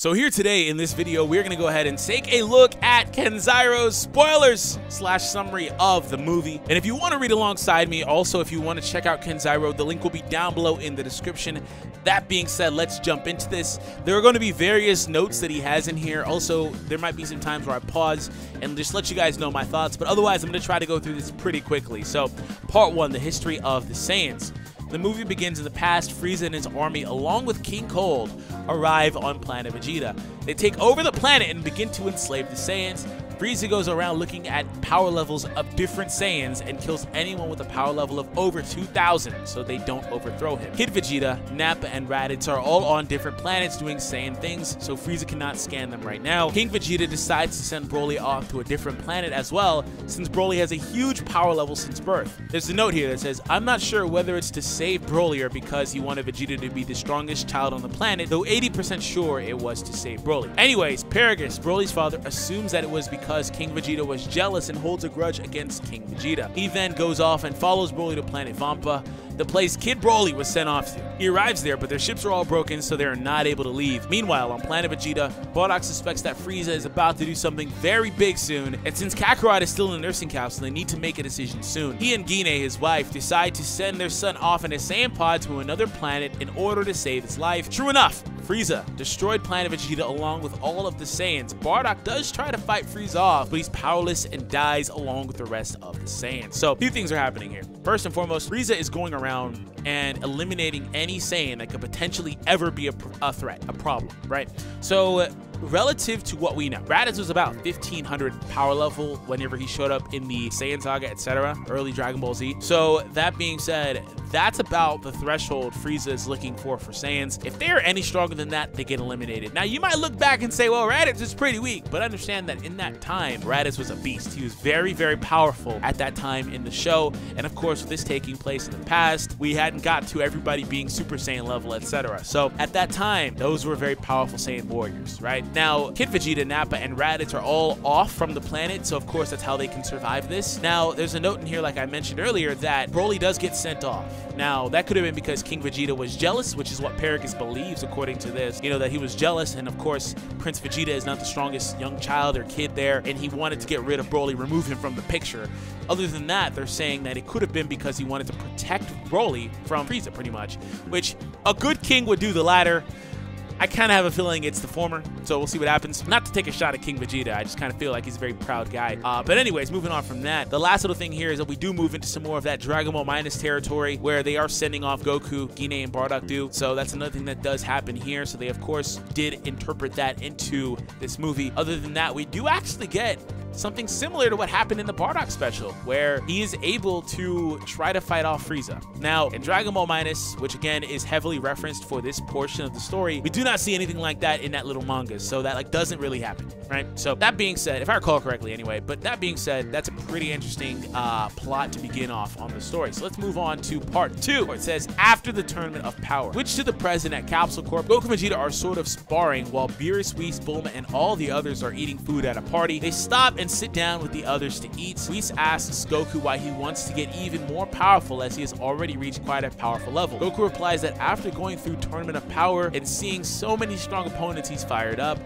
So here today in this video, we're going to go ahead and take a look at Kenzaro's spoilers / summary of the movie. And if you want to read alongside me, also if you want to check out Kenzaro, the link will be down below in the description. That being said, let's jump into this. There are going to be various notes that he has in here. Also, there might be some times where I pause and just let you guys know my thoughts, but otherwise I'm going to try to go through this pretty quickly. So, part 1, the history of the Saiyans. The movie begins in the past. Frieza and his army, along with King Cold, arrive on planet Vegeta. They take over the planet and begin to enslave the Saiyans. Frieza goes around looking at power levels of different Saiyans and kills anyone with a power level of over 2,000 so they don't overthrow him. Kid Vegeta, Nappa, and Raditz are all on different planets doing Saiyan things, so Frieza cannot scan them right now. King Vegeta decides to send Broly off to a different planet as well, since Broly has a huge power level since birth. There's a note here that says, "I'm not sure whether it's to save Broly or because he wanted Vegeta to be the strongest child on the planet, though 80% sure it was to save Broly." Anyways, Paragus, Broly's father, assumes that it was because King Vegeta was jealous and holds a grudge against King Vegeta. He then goes off and follows Broly to planet Vampa, the place Kid Broly was sent off to. He arrives there, but their ships are all broken, so they are not able to leave. Meanwhile, on planet Vegeta, Bardock suspects that Frieza is about to do something very big soon, and since Kakarot is still in the nursing capsule, they need to make a decision soon. He and Gine, his wife, decide to send their son off in a Saiyan pod to another planet in order to save his life. True enough, Frieza destroyed planet Vegeta along with all of the Saiyans. Bardock does try to fight Frieza off, but he's powerless and dies along with the rest of the Saiyans. So, 2 things are happening here. First and foremost, Frieza is going around and eliminating any Saiyan that could potentially ever be a threat, a problem, right? So, relative to what we know, Raditz was about 1500 power level whenever he showed up in the Saiyan Saga, etc., early Dragon Ball Z. So that being said, that's about the threshold Frieza is looking for Saiyans. If they're any stronger than that, they get eliminated. Now, you might look back and say, well, Raditz is pretty weak, but understand that in that time, Raditz was a beast. He was very, very powerful at that time in the show, and of course, with this taking place in the past, we hadn't got to everybody being Super Saiyan level, etc. So at that time, those were very powerful Saiyan warriors, right? Now, Kid Vegeta, Nappa, and Raditz are all off from the planet, so of course that's how they can survive this. Now, there's a note in here, like I mentioned earlier, that Broly does get sent off. Now, that could have been because King Vegeta was jealous, which is what Paragus believes according to this, you know, that he was jealous, and of course, Prince Vegeta is not the strongest young child or kid there, and he wanted to get rid of Broly, remove him from the picture. Other than that, they're saying that it could have been because he wanted to protect Broly from Frieza, pretty much, which a good king would do the latter. I kind of have a feeling it's the former, so we'll see what happens. Not to take a shot at King Vegeta, I just kind of feel like he's a very proud guy. But anyways, moving on from that, the last little thing here is that we do move into some more of that Dragon Ball Minus territory where they are sending off Goku, Gine, and Bardock do. So that's another thing that does happen here. So they, of course, did interpret that into this movie. Other than that, we do actually get something similar to what happened in the Bardock special, where he is able to try to fight off Frieza. Now, in Dragon Ball Minus, which again is heavily referenced for this portion of the story, we do not see anything like that in that little manga, so that doesn't really happen, right? So that being said, if I recall correctly anyway, but that being said, that's a pretty interesting plot to begin off on the story. So let's move on to part 2, where it says, after the Tournament of Power. Switch to the present at Capsule Corp. Goku and Vegeta are sort of sparring while Beerus, Whis, Bulma, and all the others are eating food at a party. They stop and sit down with the others to eat. Whis asks Goku why he wants to get even more powerful as he has already reached quite a powerful level. Goku replies that after going through Tournament of Power and seeing so many strong opponents, he's fired up.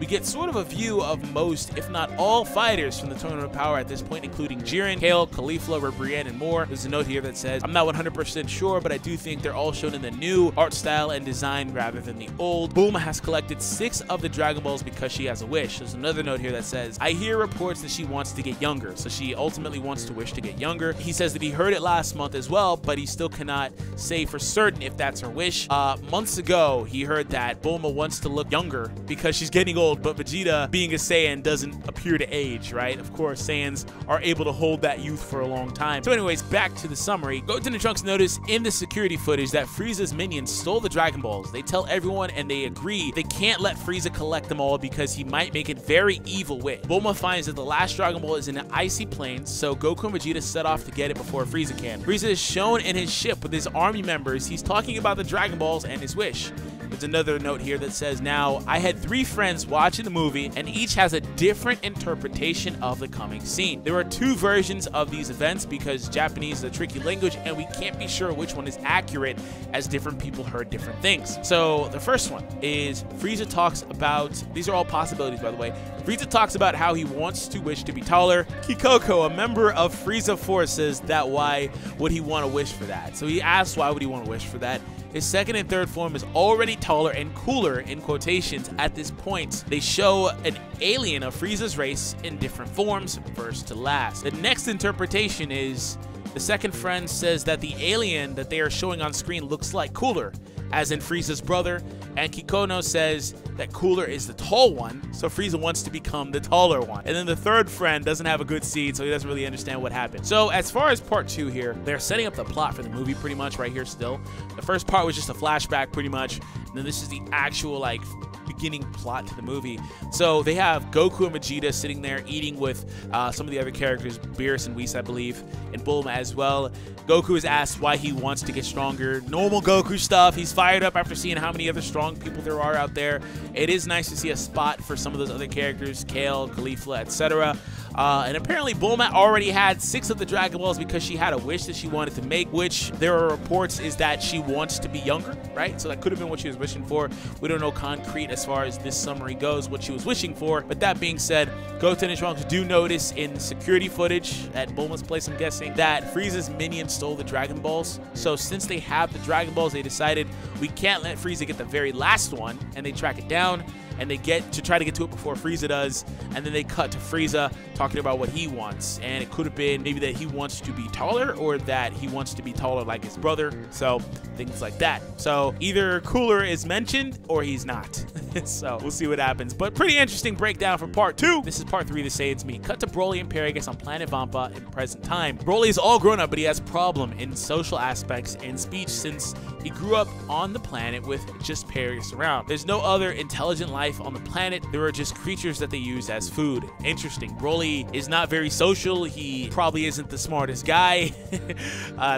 We get sort of a view of most, if not all, fighters from the Tournament of Power at this point, including Jiren, Kale, Caulifla, Brienne, and more. There's a note here that says, I'm not 100% sure, but I do think they're all shown in the new art style and design rather than the old. Bulma has collected 6 of the Dragon Balls because she has a wish. There's another note here that says, I hear reports that she wants to get younger, so she ultimately wants to wish to get younger. He says that he heard it last month as well, but he still cannot say for certain if that's her wish. Months ago, he heard that Bulma wants to look younger because she's getting old, but Vegeta, being a Saiyan, doesn't appear to age, right? Of course, Saiyans are able to hold that youth for a long time. So anyways, back to the summary. Goten and Trunks notice in the security footage that Frieza's minions stole the Dragon Balls. They tell everyone and they agree they can't let Frieza collect them all because he might make it very evil wish. Bulma finds that the last Dragon Ball is in an icy plains, so Goku and Vegeta set off to get it before Frieza can. Frieza is shown in his ship with his army members. He's talking about the Dragon Balls and his wish. There's another note here that says, now, I had 3 friends watching the movie, and each has a different interpretation of the coming scene. There are 2 versions of these events because Japanese is a tricky language, and we can't be sure which one is accurate as different people heard different things. So the first one is Frieza talks about, these are all possibilities by the way, Frieza talks about how he wants to wish to be taller. Kikoko, a member of Frieza Force, says that why would he want to wish for that? So he asks why would he want to wish for that. His second and third form is already taller and cooler in quotations at this point. They show an alien of Frieza's race in different forms, first to last. The next interpretation is the second friend says that the alien that they are showing on screen looks like Cooler, as in Frieza's brother, and Kikono says that Cooler is the tall one, so Frieza wants to become the taller one. And then the third friend doesn't have a good seed, so he doesn't really understand what happened. So as far as part 2 here, they're setting up the plot for the movie pretty much right here still. The first part was just a flashback pretty much, and then this is the actual like beginning plot to the movie. So they have Goku and Vegeta sitting there eating with some of the other characters, Beerus and Whis, I believe, and Bulma as well. Goku is asked why he wants to get stronger. Normal Goku stuff. He's fired up after seeing how many other strong people there are out there. It is nice to see a spot for some of those other characters, Kale, Caulifla, etc. And apparently Bulma already had 6 of the Dragon Balls because she had a wish that she wanted to make, which there are reports is that she wants to be younger, right? So that could have been what she was wishing for. We don't know concrete as far as this summary goes what she was wishing for. But that being said, Goten and Trunks do notice in security footage at Bulma's place, I'm guessing, that Frieza's minions stole the Dragon Balls. So since they have the Dragon Balls, they decided we can't let Frieza get the very last one, and they track it down. And they try to get to it before Frieza does, and then they cut to Frieza talking about what he wants, and it could have been maybe that he wants to be taller or that he wants to be taller like his brother, so things like that. So either Cooler is mentioned or he's not. So we'll see what happens, but pretty interesting breakdown for part 2. This is part 3 of the Saiyans meet. Cut to Broly and Paragus on planet Vampa in present time. Broly is all grown up, but he has problem in social aspects and speech since he grew up on the planet with just Paragus around. There's no other intelligent life on the planet. There are just creatures that they use as food. Interesting. Broly is not very social. He probably isn't the smartest guy.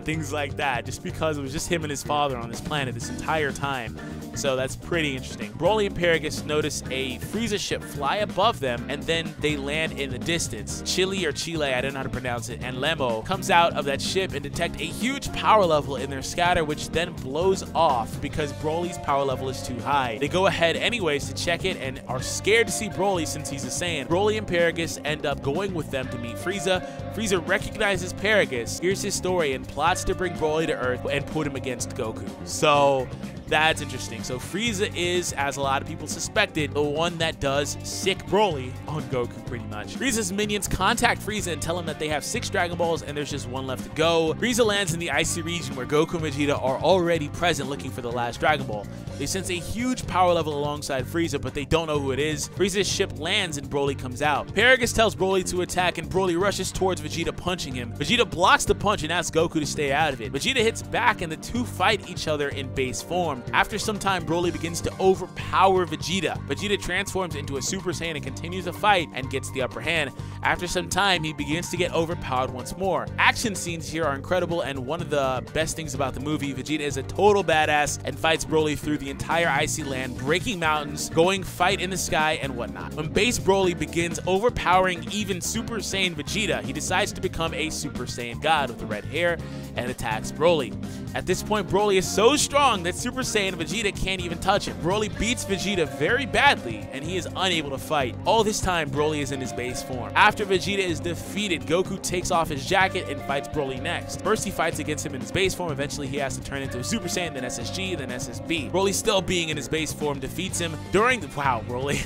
Things like that, just because it was just him and his father on this planet this entire time. So that's pretty interesting. Broly and Paragus notice a Frieza ship fly above them, and then they land in the distance. Chile, I don't know how to pronounce it, and Lemo comes out of that ship and detect a huge power level in their scatter, which then blows off because Broly's power level is too high. They go ahead anyways to check it and are scared to see Broly since he's a Saiyan. Broly and Paragus end up going with them to meet Frieza. Frieza recognizes Paragus, hears his story, and plots to bring Broly to Earth and put him against Goku. So that's interesting. So Frieza is, as a lot of people suspected, the one that does sick Broly on Goku pretty much. Frieza's minions contact Frieza and tell him that they have 6 Dragon Balls and there's just 1 left to go. Frieza lands in the icy region where Goku and Vegeta are already present looking for the last Dragon Ball. They sense a huge power level alongside Frieza, but they don't know who it is. Frieza's ship lands and Broly comes out. Paragus tells Broly to attack and Broly rushes towards Vegeta, punching him. Vegeta blocks the punch and asks Goku to stay out of it. Vegeta hits back and the two fight each other in base form. After some time, Broly begins to overpower Vegeta. Vegeta transforms into a Super Saiyan and continues the fight and gets the upper hand. After some time, he begins to get overpowered once more. Action scenes here are incredible, and one of the best things about the movie, Vegeta is a total badass and fights Broly through the entire icy land, breaking mountains, going fight in the sky, and whatnot. When base Broly begins overpowering even Super Saiyan Vegeta, he decides to become a Super Saiyan God with the red hair and attacks Broly. At this point, Broly is so strong that Super Saiyan Vegeta can't even touch him. Broly beats Vegeta very badly, and he is unable to fight. All this time, Broly is in his base form. After Vegeta is defeated, Goku takes off his jacket and fights Broly next. First, he fights against him in his base form. Eventually, he has to turn into a Super Saiyan, then SSG, then SSB. Broly, still being in his base form, defeats him during the... Wow, Broly.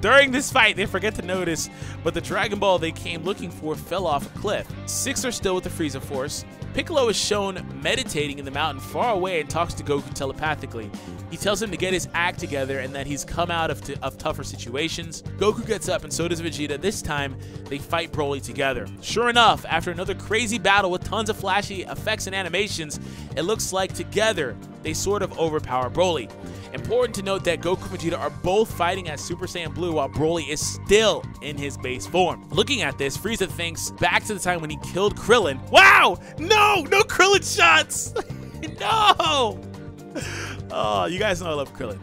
During this fight, they forget to notice, but the Dragon Ball they came looking for fell off a cliff. 6 are still with the Frieza Force. Piccolo is shown meditating in the mountain far away and talks to Goku telepathically. He tells him to get his act together and that he's come out of tougher situations. Goku gets up and so does Vegeta. This time, they fight Broly together. Sure enough, after another crazy battle with tons of flashy effects and animations, it looks like together, they sort of overpower Broly. Important to note that Goku and Vegeta are both fighting as Super Saiyan Blue while Broly is still in his base form. Looking at this, Frieza thinks back to the time when he killed Krillin. Wow! No! No Krillin shots! No! Oh, you guys know I love Krillin.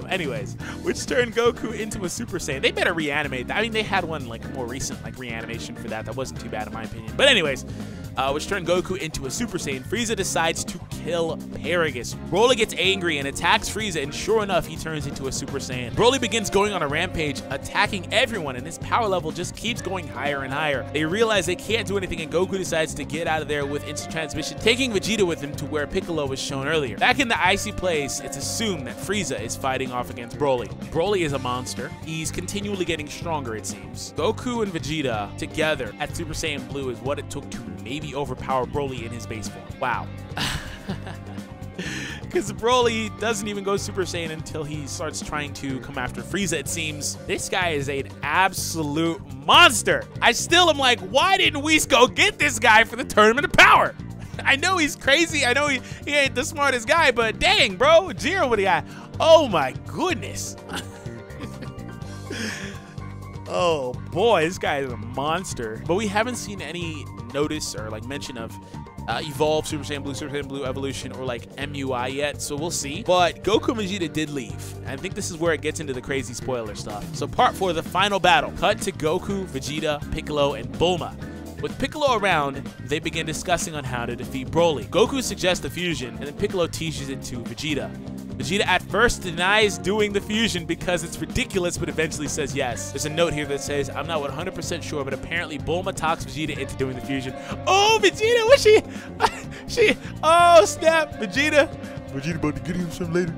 Anyways, which turned Goku into a Super Saiyan. They better reanimate that. I mean, they had one like more recent like reanimation for that. That wasn't too bad in my opinion. But anyways, which turned Goku into a Super Saiyan. Frieza decides to kill Paragus. Broly gets angry and attacks Frieza, and sure enough, he turns into a Super Saiyan. Broly begins going on a rampage, attacking everyone, and his power level just keeps going higher and higher. They realize they can't do anything, and Goku decides to get out of there with instant transmission, taking Vegeta with him to where Piccolo was shown earlier. Back in the icy place, it's assumed that Frieza is fighting off against Broly. Broly is a monster. He's continually getting stronger, it seems. Goku and Vegeta together at Super Saiyan Blue is what it took to maybe overpower Broly in his base form. Wow. Because Broly doesn't even go Super Saiyan until he starts trying to come after Frieza, it seems. This guy is an absolute monster. I still am like, why didn't Whis go get this guy for the Tournament of Power? I know he's crazy. I know he ain't the smartest guy, but dang, bro. Jiro with the guy. Oh, my goodness. Oh, boy. This guy is a monster. But we haven't seen any notice or, like, mention of Evolve, Super Saiyan Blue Evolution, or like MUI yet, so we'll see. But Goku and Vegeta did leave. I think this is where it gets into the crazy spoiler stuff. So part 4, the final battle. Cut to Goku, Vegeta, Piccolo, and Bulma. With Piccolo around, they begin discussing on how to defeat Broly. Goku suggests the fusion, and then Piccolo teaches it to Vegeta. Vegeta at first denies doing the fusion because it's ridiculous, but eventually says yes. There's a note here that says, I'm not 100% sure, but apparently Bulma talks Vegeta into doing the fusion. Oh, Vegeta, what's she? Oh, snap, Vegeta about to get him some later.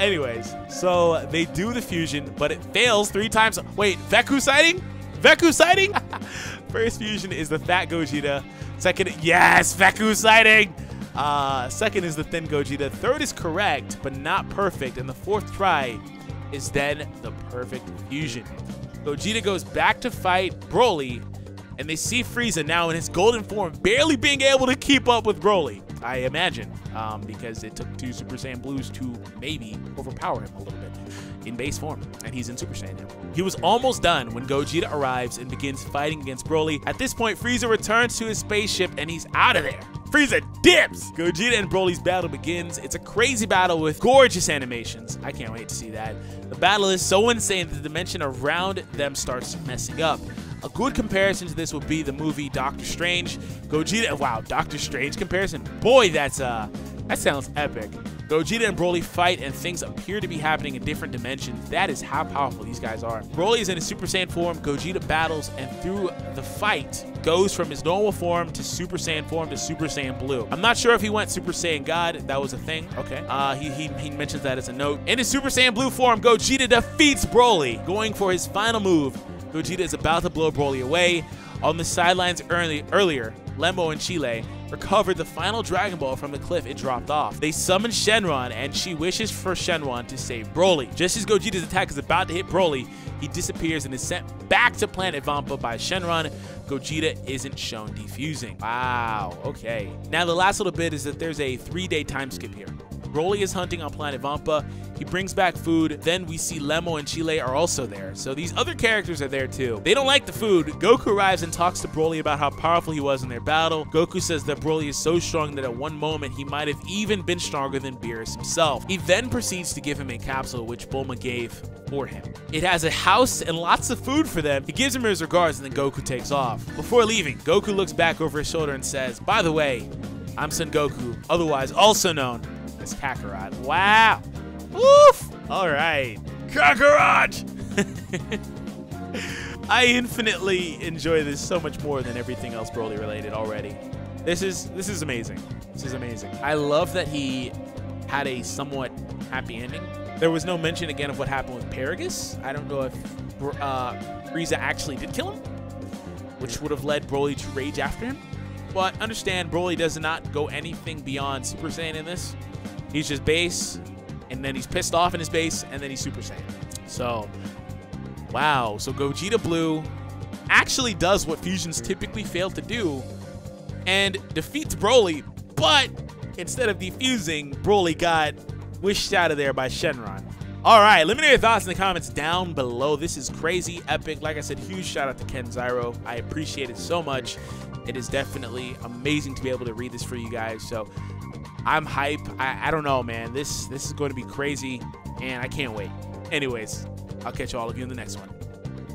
Anyways, so they do the fusion, but it fails 3 times. Wait, Veku sighting? Veku sighting? First fusion is the fat Gogeta. Second, yes, Veku sighting. Second is the thin Gogeta. Third is correct, but not perfect. And the 4th try is then the perfect fusion. Gogeta goes back to fight Broly, and they see Frieza now in his golden form, barely being able to keep up with Broly, I imagine, because it took 2 Super Saiyan Blues to maybe overpower him a little bit in base form, and he's in Super Saiyan now. He was almost done when Gogeta arrives and begins fighting against Broly. At this point, Frieza returns to his spaceship, and he's out of there. Frieza dips! Gogeta and Broly's battle begins. It's a crazy battle with gorgeous animations. I can't wait to see that. The battle is so insane that the dimension around them starts messing up. A good comparison to this would be the movie Doctor Strange. Gogeta, wow, Doctor Strange comparison. Boy, that sounds epic. Gogeta and Broly fight, and things appear to be happening in different dimensions. That is how powerful these guys are. Broly is in his Super Saiyan form. Gogeta battles, and through the fight, goes from his normal form to Super Saiyan form to Super Saiyan Blue. I'm not sure if he went Super Saiyan God. That was a thing. Okay. He mentions that as a note. In his Super Saiyan Blue form, Gogeta defeats Broly, going for his final move. Gogeta is about to blow Broly away. On the sidelines earlier, Lembo and Chile recovered the final Dragon Ball from the cliff it dropped off. They summon Shenron, and she wishes for Shenron to save Broly. Just as Gogeta's attack is about to hit Broly, he disappears and is sent back to planet Vampa by Shenron. Gogeta isn't shown defusing. Wow, okay. Now the last little bit is that there's a 3-day time skip here. Broly is hunting on planet Vampa. He brings back food. Then we see Lemmo and Chile are also there. So these other characters are there too. They don't like the food. Goku arrives and talks to Broly about how powerful he was in their battle. Goku says that Broly is so strong that at one moment he might have even been stronger than Beerus himself. He then proceeds to give him a capsule which Bulma gave for him. It has a house and lots of food for them. He gives him his regards, and then Goku takes off. Before leaving, Goku looks back over his shoulder and says, "By the way, I'm Son Goku, otherwise also known as Kakarot." Wow. Woof! All right. Kakarot! I infinitely enjoy this so much more than everything else Broly related already. This is amazing. This is amazing. I love that he had a somewhat happy ending. There was no mention again of what happened with Paragus. I don't know if Frieza actually did kill him, which would have led Broly to rage after him. But understand, Broly does not go anything beyond Super Saiyan in this. He's just base, and then he's pissed off in his base, and then he's Super Saiyan. So, wow. So Gogeta Blue actually does what fusions typically fail to do and defeats Broly, but instead of defusing, Broly got wished out of there by Shenron. All right, let me know your thoughts in the comments down below. This is crazy epic. Like I said, huge shout out to Kenzairo. I appreciate it so much. It is definitely amazing to be able to read this for you guys. So I'm hype. I don't know, man. This is going to be crazy, and I can't wait. Anyways, I'll catch all of you in the next one.